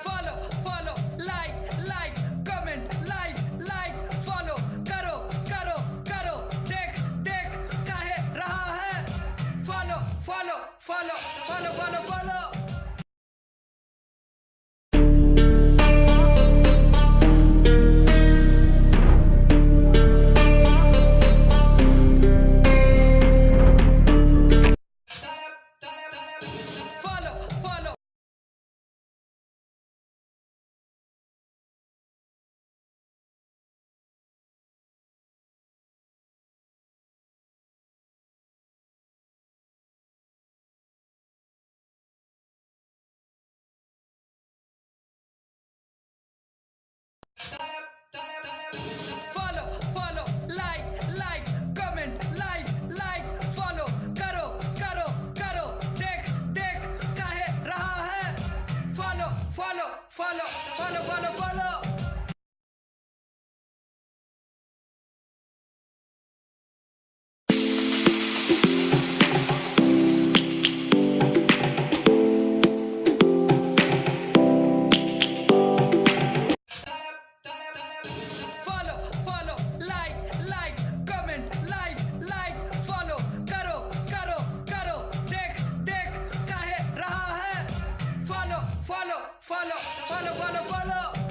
follow follow like like comment like follow करो करो करो देख देख काहे रहा है follow follow follow follow follow follow follow follow follow follow like comment like follow करो करो करो देख देख काहे रहा है follow follow follow follow follow follow follow follow like comment like follow करो करो करो देख देख काहे रहा है follow follow follow follow follow follow